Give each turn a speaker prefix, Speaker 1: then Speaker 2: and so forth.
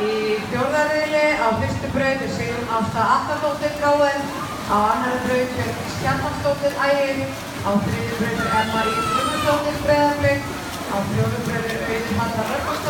Speaker 1: Í fjórða riðli á fyrstu braut er Sigrún Ásta Atladóttir KR, á annarri braut Hjördís Kjartansdóttir Ægir, á þriðju braut er Emma Ýr Guðmundsdóttir Breiðablik, á fjórðu braut er Auður Halla Rögnvaldsdóttir